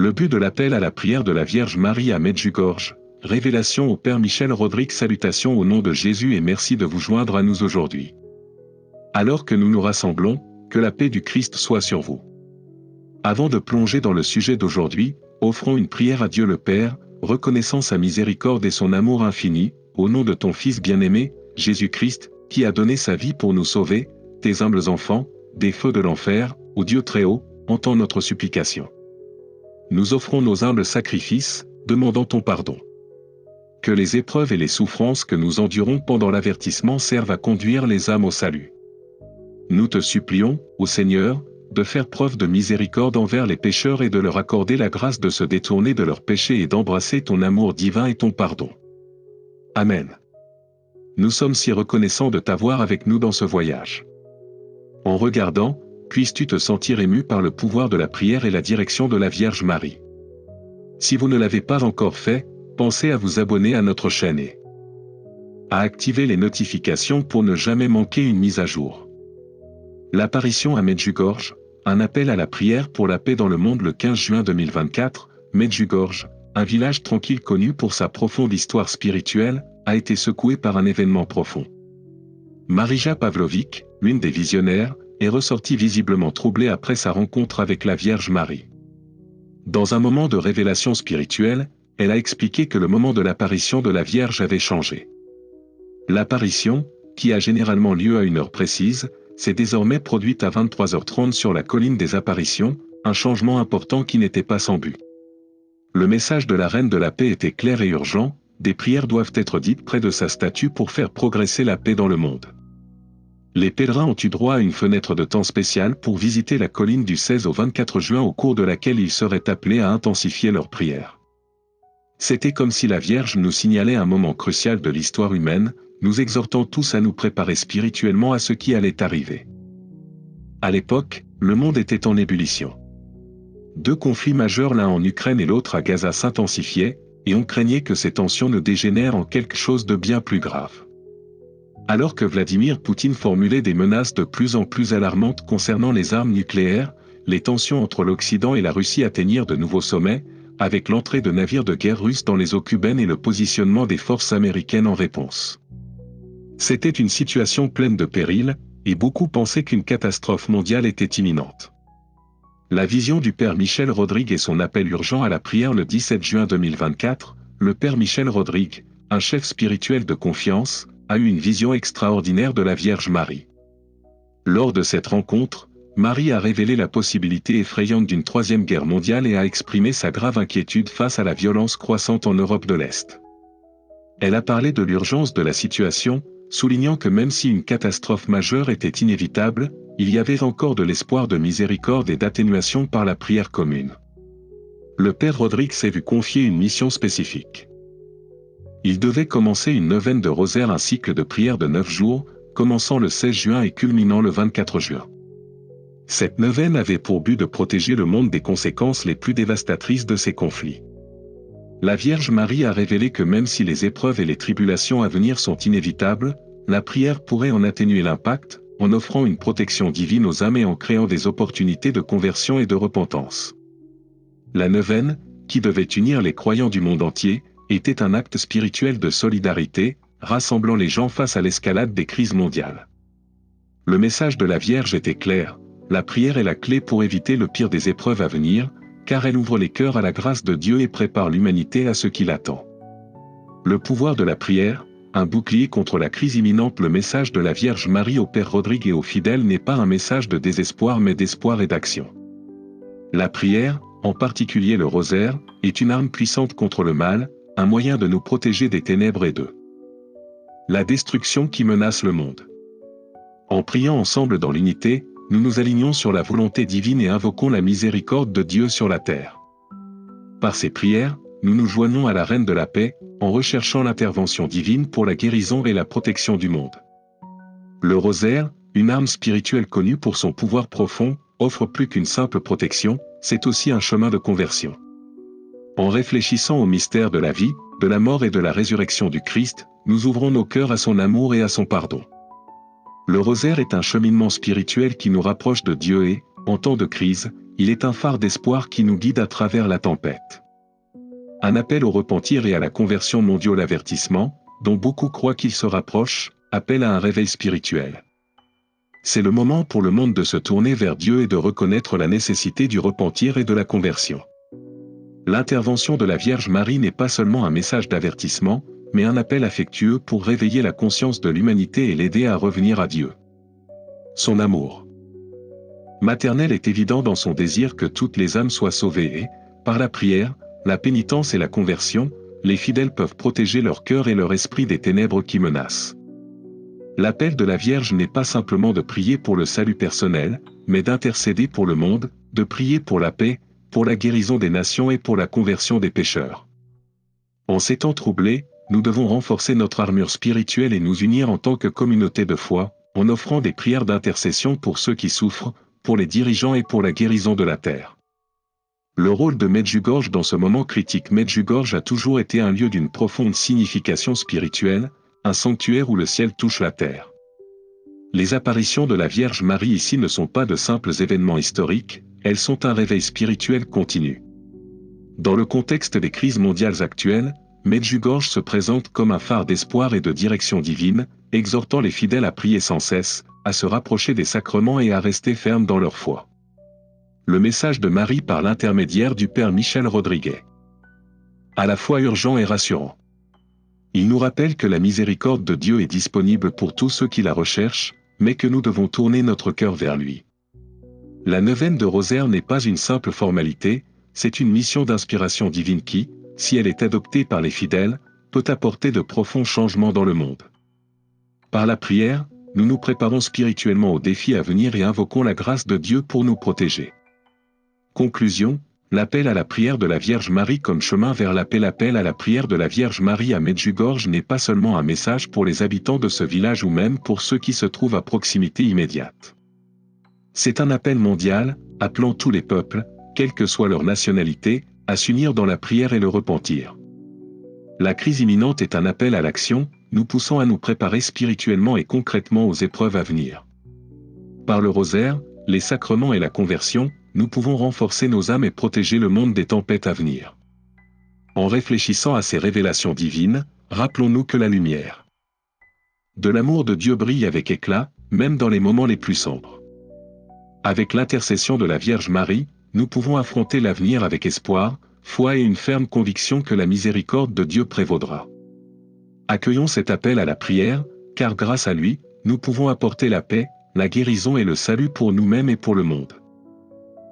Le but de l'appel à la prière de la Vierge Marie à Medjugorje, révélation au Père Michel Rodrigue. Salutations au nom de Jésus et merci de vous joindre à nous aujourd'hui. Alors que nous nous rassemblons, que la paix du Christ soit sur vous. Avant de plonger dans le sujet d'aujourd'hui, offrons une prière à Dieu le Père, reconnaissant sa miséricorde et son amour infini, au nom de ton Fils bien-aimé, Jésus-Christ, qui a donné sa vie pour nous sauver, tes humbles enfants, des feux de l'enfer, ô Dieu très haut, entends notre supplication. Nous offrons nos humbles sacrifices, demandant ton pardon. Que les épreuves et les souffrances que nous endurons pendant l'avertissement servent à conduire les âmes au salut. Nous te supplions, ô Seigneur, de faire preuve de miséricorde envers les pécheurs et de leur accorder la grâce de se détourner de leurs péchés et d'embrasser ton amour divin et ton pardon. Amen. Nous sommes si reconnaissants de t'avoir avec nous dans ce voyage. En regardant, puisses-tu te sentir ému par le pouvoir de la prière et la direction de la Vierge Marie. Si vous ne l'avez pas encore fait, pensez à vous abonner à notre chaîne et à activer les notifications pour ne jamais manquer une mise à jour. L'apparition à Medjugorje, un appel à la prière pour la paix dans le monde le 15 juin 2024, Medjugorje, un village tranquille connu pour sa profonde histoire spirituelle, a été secoué par un événement profond. Marija Pavlović, l'une des visionnaires, est ressortie visiblement troublée après sa rencontre avec la Vierge Marie. Dans un moment de révélation spirituelle, elle a expliqué que le moment de l'apparition de la Vierge avait changé. L'apparition, qui a généralement lieu à une heure précise, s'est désormais produite à 23h30 sur la colline des apparitions, un changement important qui n'était pas sans but. Le message de la Reine de la Paix était clair et urgent, des prières doivent être dites près de sa statue pour faire progresser la paix dans le monde. Les pèlerins ont eu droit à une fenêtre de temps spéciale pour visiter la colline du 16 au 24 juin au cours de laquelle ils seraient appelés à intensifier leurs prières. C'était comme si la Vierge nous signalait un moment crucial de l'histoire humaine, nous exhortant tous à nous préparer spirituellement à ce qui allait arriver. À l'époque, le monde était en ébullition. Deux conflits majeurs, l'un en Ukraine et l'autre à Gaza, s'intensifiaient, et on craignait que ces tensions ne dégénèrent en quelque chose de bien plus grave. Alors que Vladimir Poutine formulait des menaces de plus en plus alarmantes concernant les armes nucléaires, les tensions entre l'Occident et la Russie atteignirent de nouveaux sommets, avec l'entrée de navires de guerre russes dans les eaux cubaines et le positionnement des forces américaines en réponse. C'était une situation pleine de périls, et beaucoup pensaient qu'une catastrophe mondiale était imminente. La vision du Père Michel Rodrigue et son appel urgent à la prière le 17 juin 2024, le Père Michel Rodrigue, un chef spirituel de confiance, a eu une vision extraordinaire de la Vierge Marie. Lors de cette rencontre, Marie a révélé la possibilité effrayante d'une troisième guerre mondiale et a exprimé sa grave inquiétude face à la violence croissante en Europe de l'Est. Elle a parlé de l'urgence de la situation, soulignant que même si une catastrophe majeure était inévitable, il y avait encore de l'espoir de miséricorde et d'atténuation par la prière commune. Le Père Rodrigue s'est vu confier une mission spécifique. Il devait commencer une neuvaine de rosaire, un cycle de prière de 9 jours, commençant le 16 juin et culminant le 24 juin. Cette neuvaine avait pour but de protéger le monde des conséquences les plus dévastatrices de ces conflits. La Vierge Marie a révélé que même si les épreuves et les tribulations à venir sont inévitables, la prière pourrait en atténuer l'impact, en offrant une protection divine aux âmes et en créant des opportunités de conversion et de repentance. La neuvaine, qui devait unir les croyants du monde entier, était un acte spirituel de solidarité, rassemblant les gens face à l'escalade des crises mondiales. Le message de la Vierge était clair, la prière est la clé pour éviter le pire des épreuves à venir, car elle ouvre les cœurs à la grâce de Dieu et prépare l'humanité à ce qui l'attend. Le pouvoir de la prière, un bouclier contre la crise imminente. Le message de la Vierge Marie au Père Rodrigue et aux fidèles n'est pas un message de désespoir mais d'espoir et d'action. La prière, en particulier le rosaire, est une arme puissante contre le mal, un moyen de nous protéger des ténèbres et de la destruction qui menace le monde. En priant ensemble dans l'unité, nous nous alignons sur la volonté divine et invoquons la miséricorde de Dieu sur la terre. Par ces prières, nous nous joignons à la Reine de la Paix, en recherchant l'intervention divine pour la guérison et la protection du monde. Le rosaire, une arme spirituelle connue pour son pouvoir profond, offre plus qu'une simple protection, c'est aussi un chemin de conversion. En réfléchissant au mystère de la vie, de la mort et de la résurrection du Christ, nous ouvrons nos cœurs à son amour et à son pardon. Le rosaire est un cheminement spirituel qui nous rapproche de Dieu et, en temps de crise, il est un phare d'espoir qui nous guide à travers la tempête. Un appel au repentir et à la conversion mondiale, l'avertissement, dont beaucoup croient qu'il se rapproche, appelle à un réveil spirituel. C'est le moment pour le monde de se tourner vers Dieu et de reconnaître la nécessité du repentir et de la conversion. L'intervention de la Vierge Marie n'est pas seulement un message d'avertissement, mais un appel affectueux pour réveiller la conscience de l'humanité et l'aider à revenir à Dieu. Son amour maternel est évident dans son désir que toutes les âmes soient sauvées et, par la prière, la pénitence et la conversion, les fidèles peuvent protéger leur cœur et leur esprit des ténèbres qui menacent. L'appel de la Vierge n'est pas simplement de prier pour le salut personnel, mais d'intercéder pour le monde, de prier pour la paix, pour la guérison des nations et pour la conversion des pécheurs. En ces temps troublés, nous devons renforcer notre armure spirituelle et nous unir en tant que communauté de foi, en offrant des prières d'intercession pour ceux qui souffrent, pour les dirigeants et pour la guérison de la terre. Le rôle de Medjugorje dans ce moment critique. Medjugorje a toujours été un lieu d'une profonde signification spirituelle, un sanctuaire où le ciel touche la terre. Les apparitions de la Vierge Marie ici ne sont pas de simples événements historiques, elles sont un réveil spirituel continu. Dans le contexte des crises mondiales actuelles, Medjugorje se présente comme un phare d'espoir et de direction divine, exhortant les fidèles à prier sans cesse, à se rapprocher des sacrements et à rester fermes dans leur foi. Le message de Marie par l'intermédiaire du Père Michel Rodriguez. À la fois urgent et rassurant. Il nous rappelle que la miséricorde de Dieu est disponible pour tous ceux qui la recherchent, mais que nous devons tourner notre cœur vers lui. La neuvaine de Rosaire n'est pas une simple formalité, c'est une mission d'inspiration divine qui, si elle est adoptée par les fidèles, peut apporter de profonds changements dans le monde. Par la prière, nous nous préparons spirituellement aux défis à venir et invoquons la grâce de Dieu pour nous protéger. Conclusion, l'appel à la prière de la Vierge Marie comme chemin vers la paix. L'appel à la prière de la Vierge Marie à Medjugorje n'est pas seulement un message pour les habitants de ce village ou même pour ceux qui se trouvent à proximité immédiate. C'est un appel mondial, appelant tous les peuples, quelle que soit leur nationalité, à s'unir dans la prière et le repentir. La crise imminente est un appel à l'action, nous poussant à nous préparer spirituellement et concrètement aux épreuves à venir. Par le rosaire, les sacrements et la conversion, nous pouvons renforcer nos âmes et protéger le monde des tempêtes à venir. En réfléchissant à ces révélations divines, rappelons-nous que la lumière de l'amour de Dieu brille avec éclat, même dans les moments les plus sombres. Avec l'intercession de la Vierge Marie, nous pouvons affronter l'avenir avec espoir, foi et une ferme conviction que la miséricorde de Dieu prévaudra. Accueillons cet appel à la prière, car grâce à lui, nous pouvons apporter la paix, la guérison et le salut pour nous-mêmes et pour le monde.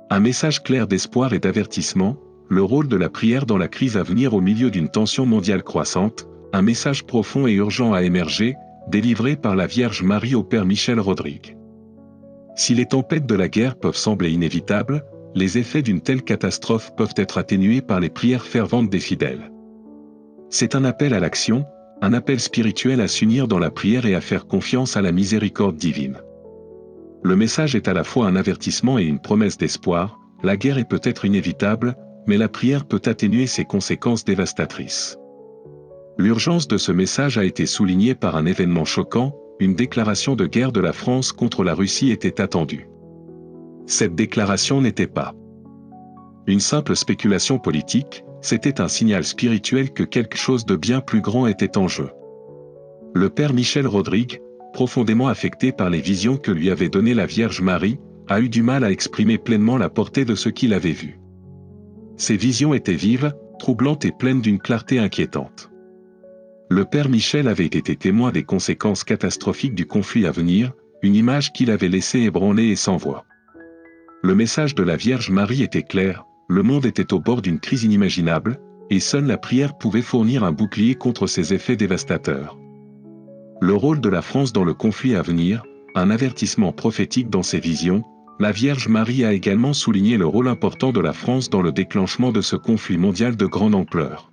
Un message clair d'espoir et d'avertissement, le rôle de la prière dans la crise à venir au milieu d'une tension mondiale croissante, un message profond et urgent à émerger, délivré par la Vierge Marie au Père Michel Rodriguez. Si les tempêtes de la guerre peuvent sembler inévitables, les effets d'une telle catastrophe peuvent être atténués par les prières ferventes des fidèles. C'est un appel à l'action, un appel spirituel à s'unir dans la prière et à faire confiance à la miséricorde divine. Le message est à la fois un avertissement et une promesse d'espoir, la guerre est peut-être inévitable, mais la prière peut atténuer ses conséquences dévastatrices. L'urgence de ce message a été soulignée par un événement choquant, une déclaration de guerre de la France contre la Russie était attendue. Cette déclaration n'était pas une simple spéculation politique, c'était un signal spirituel que quelque chose de bien plus grand était en jeu. Le Père Michel Rodriguez, profondément affecté par les visions que lui avait données la Vierge Marie, a eu du mal à exprimer pleinement la portée de ce qu'il avait vu. Ces visions étaient vives, troublantes et pleines d'une clarté inquiétante. Le Père Michel avait été témoin des conséquences catastrophiques du conflit à venir, une image qu'il avait laissée ébranlée et sans voix. Le message de la Vierge Marie était clair, le monde était au bord d'une crise inimaginable, et seule la prière pouvait fournir un bouclier contre ces effets dévastateurs. Le rôle de la France dans le conflit à venir, un avertissement prophétique dans ses visions, la Vierge Marie a également souligné le rôle important de la France dans le déclenchement de ce conflit mondial de grande ampleur.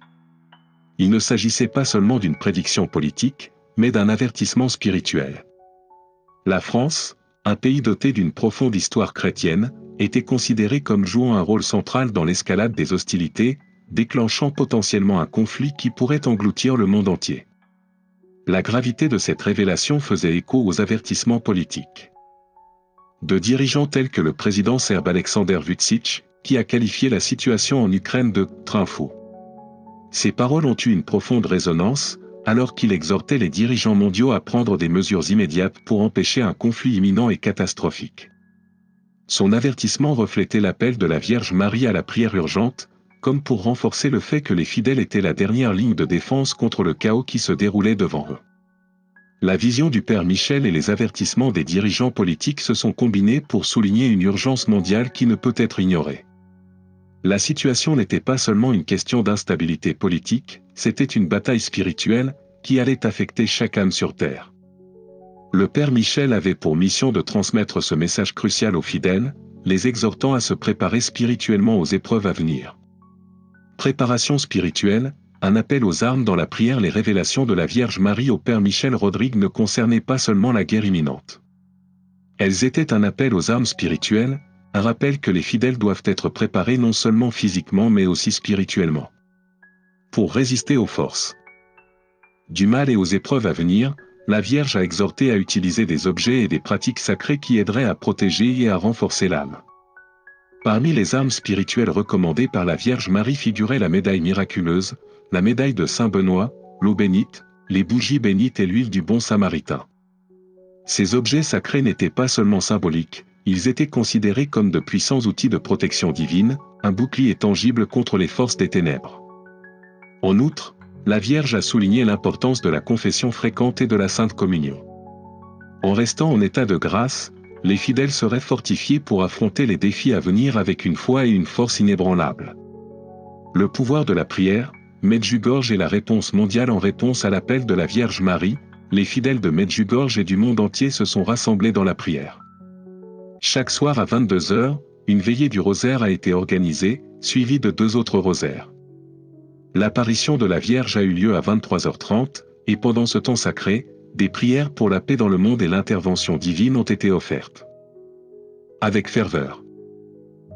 Il ne s'agissait pas seulement d'une prédiction politique, mais d'un avertissement spirituel. La France, un pays doté d'une profonde histoire chrétienne, était considérée comme jouant un rôle central dans l'escalade des hostilités, déclenchant potentiellement un conflit qui pourrait engloutir le monde entier. La gravité de cette révélation faisait écho aux avertissements politiques. De dirigeants tels que le président serbe Alexander Vučić, qui a qualifié la situation en Ukraine de « train fou ». Ces paroles ont eu une profonde résonance, alors qu'il exhortait les dirigeants mondiaux à prendre des mesures immédiates pour empêcher un conflit imminent et catastrophique. Son avertissement reflétait l'appel de la Vierge Marie à la prière urgente, comme pour renforcer le fait que les fidèles étaient la dernière ligne de défense contre le chaos qui se déroulait devant eux. La vision du Père Michel et les avertissements des dirigeants politiques se sont combinés pour souligner une urgence mondiale qui ne peut être ignorée. La situation n'était pas seulement une question d'instabilité politique, c'était une bataille spirituelle, qui allait affecter chaque âme sur Terre. Le Père Michel avait pour mission de transmettre ce message crucial aux fidèles, les exhortant à se préparer spirituellement aux épreuves à venir. Préparation spirituelle, un appel aux armes dans la prière. Les révélations de la Vierge Marie au Père Michel Rodrigue ne concernaient pas seulement la guerre imminente. Elles étaient un appel aux armes spirituelles, un rappel que les fidèles doivent être préparés non seulement physiquement mais aussi spirituellement. Pour résister aux forces du mal et aux épreuves à venir, la Vierge a exhorté à utiliser des objets et des pratiques sacrées qui aideraient à protéger et à renforcer l'âme. Parmi les armes spirituelles recommandées par la Vierge Marie figurait la médaille miraculeuse, la médaille de Saint Benoît, l'eau bénite, les bougies bénites et l'huile du bon samaritain. Ces objets sacrés n'étaient pas seulement symboliques, ils étaient considérés comme de puissants outils de protection divine, un bouclier tangible contre les forces des ténèbres. En outre, la Vierge a souligné l'importance de la confession fréquente et de la Sainte Communion. En restant en état de grâce, les fidèles seraient fortifiés pour affronter les défis à venir avec une foi et une force inébranlables. Le pouvoir de la prière, Medjugorje est la réponse mondiale en réponse à l'appel de la Vierge Marie. Les fidèles de Medjugorje et du monde entier se sont rassemblés dans la prière. Chaque soir à 22 h, une veillée du rosaire a été organisée, suivie de 2 autres rosaires. L'apparition de la Vierge a eu lieu à 23h30, et pendant ce temps sacré, des prières pour la paix dans le monde et l'intervention divine ont été offertes. Avec ferveur.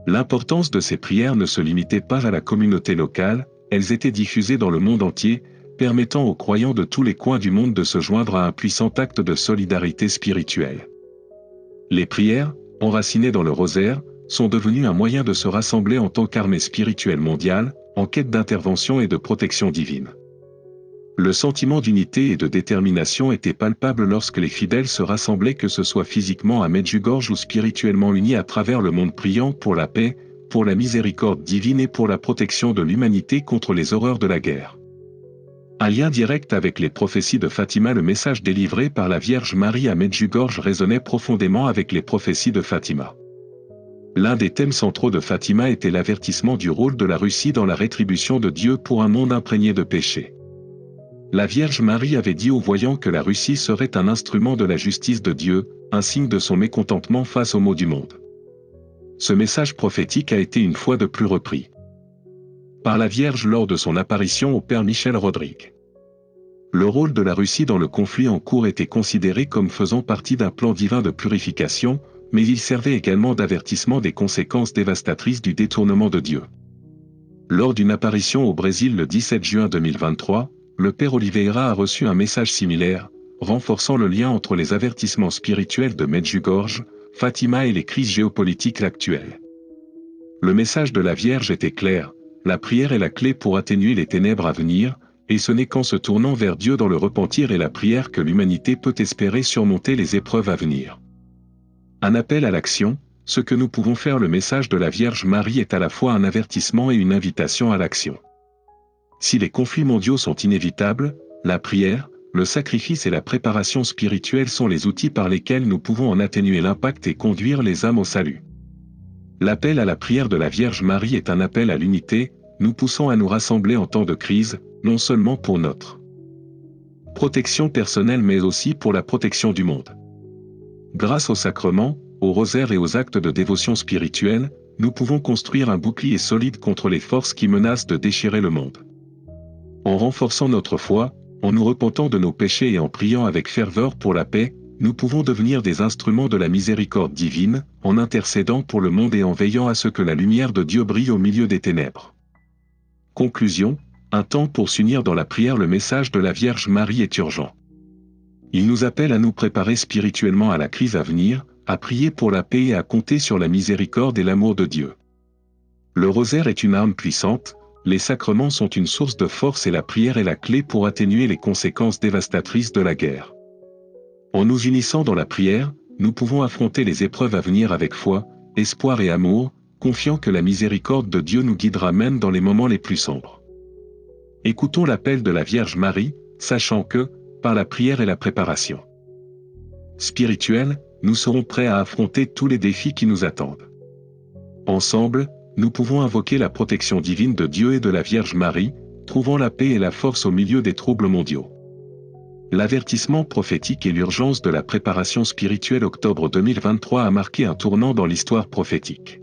L'importance de ces prières ne se limitait pas à la communauté locale, elles étaient diffusées dans le monde entier, permettant aux croyants de tous les coins du monde de se joindre à un puissant acte de solidarité spirituelle. Les prières, enracinées dans le rosaire, sont devenues un moyen de se rassembler en tant qu'armée spirituelle mondiale, en quête d'intervention et de protection divine. Le sentiment d'unité et de détermination était palpable lorsque les fidèles se rassemblaient, que ce soit physiquement à Medjugorje ou spirituellement unis à travers le monde, priant pour la paix, pour la miséricorde divine et pour la protection de l'humanité contre les horreurs de la guerre. Un lien direct avec les prophéties de Fatima. Le message délivré par la Vierge Marie à Medjugorje résonnait profondément avec les prophéties de Fatima. L'un des thèmes centraux de Fatima était l'avertissement du rôle de la Russie dans la rétribution de Dieu pour un monde imprégné de péché. La Vierge Marie avait dit aux voyants que la Russie serait un instrument de la justice de Dieu, un signe de son mécontentement face aux maux du monde. Ce message prophétique a été une fois de plus repris par la Vierge lors de son apparition au Père Michel Rodrigue. Le rôle de la Russie dans le conflit en cours était considéré comme faisant partie d'un plan divin de purification, mais il servait également d'avertissement des conséquences dévastatrices du détournement de Dieu. Lors d'une apparition au Brésil le 17 juin 2023, le Père Oliveira a reçu un message similaire, renforçant le lien entre les avertissements spirituels de Medjugorje, Fatima et les crises géopolitiques actuelles. Le message de la Vierge était clair: la prière est la clé pour atténuer les ténèbres à venir, et ce n'est qu'en se tournant vers Dieu dans le repentir et la prière que l'humanité peut espérer surmonter les épreuves à venir. Un appel à l'action, ce que nous pouvons faire. Le message de la Vierge Marie est à la fois un avertissement et une invitation à l'action. Si les conflits mondiaux sont inévitables, la prière, le sacrifice et la préparation spirituelle sont les outils par lesquels nous pouvons en atténuer l'impact et conduire les âmes au salut. L'appel à la prière de la Vierge Marie est un appel à l'unité, nous poussant à nous rassembler en temps de crise, non seulement pour notre protection personnelle mais aussi pour la protection du monde. Grâce au sacrement, au rosaire et aux actes de dévotion spirituelle, nous pouvons construire un bouclier solide contre les forces qui menacent de déchirer le monde. En renforçant notre foi, en nous repentant de nos péchés et en priant avec ferveur pour la paix, nous pouvons devenir des instruments de la miséricorde divine, en intercédant pour le monde et en veillant à ce que la lumière de Dieu brille au milieu des ténèbres. Conclusion, un temps pour s'unir dans la prière. Le message de la Vierge Marie est urgent. Il nous appelle à nous préparer spirituellement à la crise à venir, à prier pour la paix et à compter sur la miséricorde et l'amour de Dieu. Le rosaire est une arme puissante, les sacrements sont une source de force et la prière est la clé pour atténuer les conséquences dévastatrices de la guerre. En nous unissant dans la prière, nous pouvons affronter les épreuves à venir avec foi, espoir et amour, confiant que la miséricorde de Dieu nous guidera même dans les moments les plus sombres. Écoutons l'appel de la Vierge Marie, sachant que, par la prière et la préparation spirituelle, nous serons prêts à affronter tous les défis qui nous attendent. Ensemble, nous pouvons invoquer la protection divine de Dieu et de la Vierge Marie, trouvant la paix et la force au milieu des troubles mondiaux. L'avertissement prophétique et l'urgence de la préparation spirituelle octobre 2023 a marqué un tournant dans l'histoire prophétique.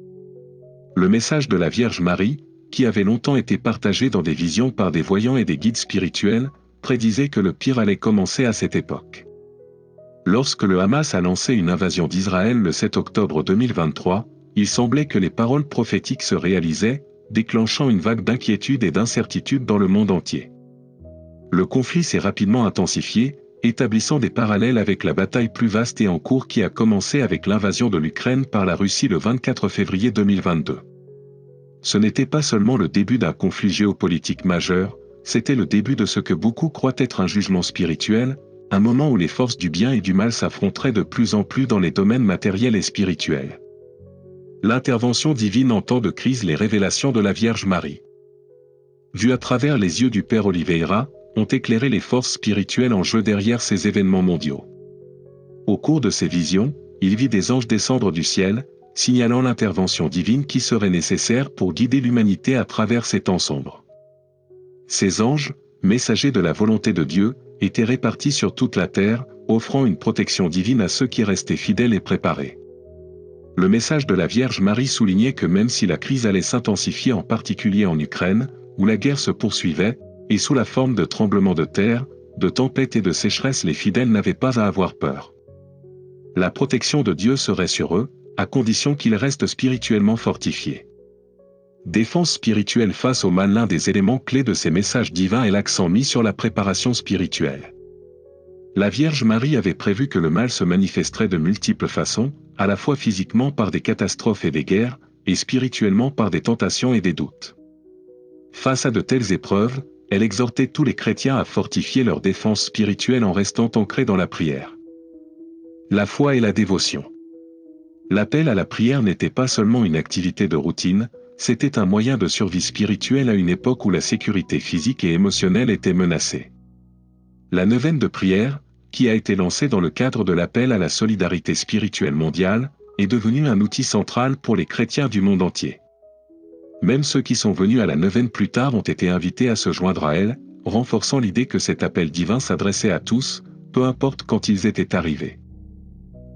Le message de la Vierge Marie, qui avait longtemps été partagé dans des visions par des voyants et des guides spirituels, prédisait que le pire allait commencer à cette époque. Lorsque le Hamas a lancé une invasion d'Israël le 7 octobre 2023, il semblait que les paroles prophétiques se réalisaient, déclenchant une vague d'inquiétude et d'incertitude dans le monde entier. Le conflit s'est rapidement intensifié, établissant des parallèles avec la bataille plus vaste et en cours qui a commencé avec l'invasion de l'Ukraine par la Russie le 24 février 2022. Ce n'était pas seulement le début d'un conflit géopolitique majeur, c'était le début de ce que beaucoup croient être un jugement spirituel, un moment où les forces du bien et du mal s'affronteraient de plus en plus dans les domaines matériels et spirituels. L'intervention divine en temps de crise, les révélations de la Vierge Marie, vues à travers les yeux du Père Oliveira, ont éclairé les forces spirituelles en jeu derrière ces événements mondiaux. Au cours de ces visions, il vit des anges descendre du ciel, signalant l'intervention divine qui serait nécessaire pour guider l'humanité à travers ces temps sombres. Ces anges, messagers de la volonté de Dieu, étaient répartis sur toute la terre, offrant une protection divine à ceux qui restaient fidèles et préparés. Le message de la Vierge Marie soulignait que même si la crise allait s'intensifier en particulier en Ukraine, où la guerre se poursuivait, et sous la forme de tremblements de terre, de tempêtes et de sécheresses, les fidèles n'avaient pas à avoir peur. La protection de Dieu serait sur eux, à condition qu'ils restent spirituellement fortifiés. Défense spirituelle face au mal. L'un des éléments clés de ces messages divins est l'accent mis sur la préparation spirituelle. La Vierge Marie avait prévu que le mal se manifesterait de multiples façons, à la fois physiquement par des catastrophes et des guerres, et spirituellement par des tentations et des doutes. Face à de telles épreuves, elle exhortait tous les chrétiens à fortifier leur défense spirituelle en restant ancrés dans la prière, la foi et la dévotion. L'appel à la prière n'était pas seulement une activité de routine, c'était un moyen de survie spirituelle à une époque où la sécurité physique et émotionnelle était menacée. La neuvaine de prière, qui a été lancée dans le cadre de l'appel à la solidarité spirituelle mondiale, est devenue un outil central pour les chrétiens du monde entier. Même ceux qui sont venus à la neuvaine plus tard ont été invités à se joindre à elle, renforçant l'idée que cet appel divin s'adressait à tous, peu importe quand ils étaient arrivés.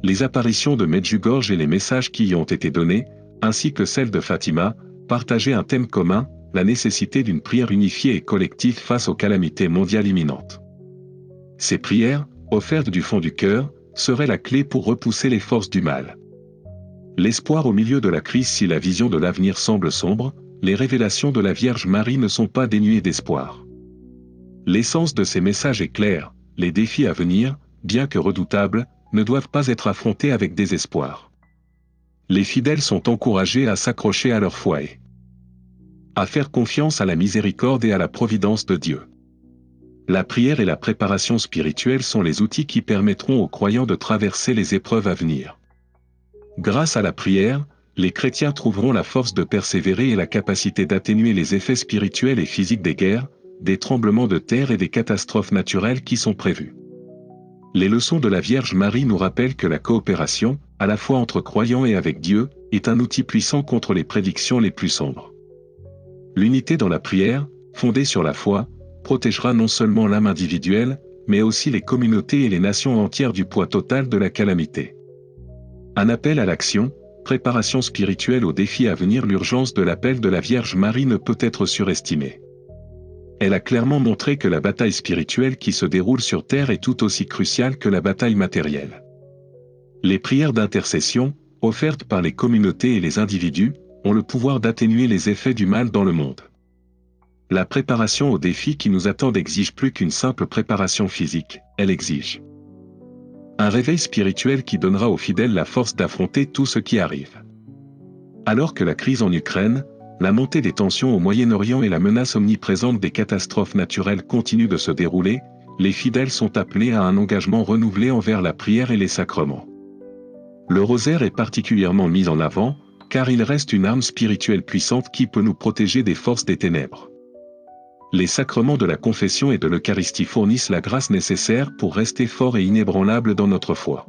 Les apparitions de Medjugorje et les messages qui y ont été donnés, ainsi que celles de Fatima, partageaient un thème commun, la nécessité d'une prière unifiée et collective face aux calamités mondiales imminentes. Ces prières, offertes du fond du cœur, seraient la clé pour repousser les forces du mal. L'espoir au milieu de la crise. Si la vision de l'avenir semble sombre, les révélations de la Vierge Marie ne sont pas dénuées d'espoir. L'essence de ces messages est claire, les défis à venir, bien que redoutables, ne doivent pas être affrontés avec désespoir. Les fidèles sont encouragés à s'accrocher à leur foi et à faire confiance à la miséricorde et à la providence de Dieu. La prière et la préparation spirituelle sont les outils qui permettront aux croyants de traverser les épreuves à venir. Grâce à la prière, les chrétiens trouveront la force de persévérer et la capacité d'atténuer les effets spirituels et physiques des guerres, des tremblements de terre et des catastrophes naturelles qui sont prévus. Les leçons de la Vierge Marie nous rappellent que la coopération, à la fois entre croyants et avec Dieu, est un outil puissant contre les prédictions les plus sombres. L'unité dans la prière, fondée sur la foi, protégera non seulement l'âme individuelle, mais aussi les communautés et les nations entières du poids total de la calamité. Un appel à l'action, préparation spirituelle aux défis à venir. L'urgence de l'appel de la Vierge Marie ne peut être surestimée. Elle a clairement montré que la bataille spirituelle qui se déroule sur terre est tout aussi cruciale que la bataille matérielle. Les prières d'intercession, offertes par les communautés et les individus, ont le pouvoir d'atténuer les effets du mal dans le monde. La préparation aux défis qui nous attendent exige plus qu'une simple préparation physique, elle exige Un réveil spirituel qui donnera aux fidèles la force d'affronter tout ce qui arrive. Alors que la crise en Ukraine, la montée des tensions au Moyen-Orient et la menace omniprésente des catastrophes naturelles continuent de se dérouler, les fidèles sont appelés à un engagement renouvelé envers la prière et les sacrements. Le rosaire est particulièrement mis en avant, car il reste une arme spirituelle puissante qui peut nous protéger des forces des ténèbres. Les sacrements de la confession et de l'Eucharistie fournissent la grâce nécessaire pour rester fort et inébranlable dans notre foi.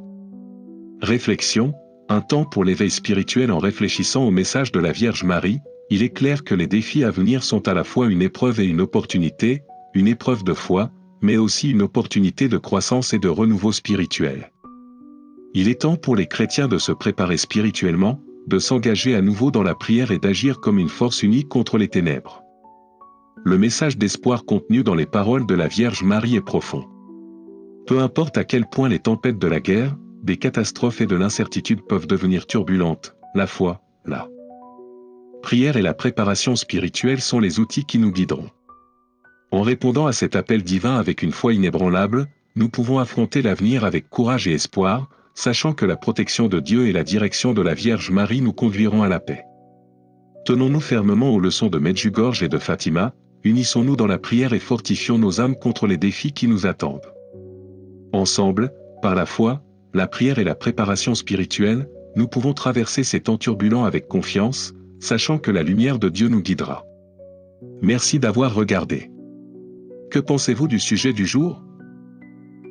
Réflexion, un temps pour l'éveil spirituel. En réfléchissant au message de la Vierge Marie, il est clair que les défis à venir sont à la fois une épreuve et une opportunité, une épreuve de foi, mais aussi une opportunité de croissance et de renouveau spirituel. Il est temps pour les chrétiens de se préparer spirituellement, de s'engager à nouveau dans la prière et d'agir comme une force unique contre les ténèbres. Le message d'espoir contenu dans les paroles de la Vierge Marie est profond. Peu importe à quel point les tempêtes de la guerre, des catastrophes et de l'incertitude peuvent devenir turbulentes, la foi, la prière et la préparation spirituelle sont les outils qui nous guideront. En répondant à cet appel divin avec une foi inébranlable, nous pouvons affronter l'avenir avec courage et espoir, sachant que la protection de Dieu et la direction de la Vierge Marie nous conduiront à la paix. Tenons-nous fermement aux leçons de Medjugorje et de Fatima, unissons-nous dans la prière et fortifions nos âmes contre les défis qui nous attendent. Ensemble, par la foi, la prière et la préparation spirituelle, nous pouvons traverser ces temps turbulents avec confiance, sachant que la lumière de Dieu nous guidera. Merci d'avoir regardé. Que pensez-vous du sujet du jour ?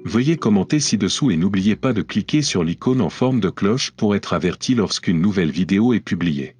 Veuillez commenter ci-dessous et n'oubliez pas de cliquer sur l'icône en forme de cloche pour être averti lorsqu'une nouvelle vidéo est publiée.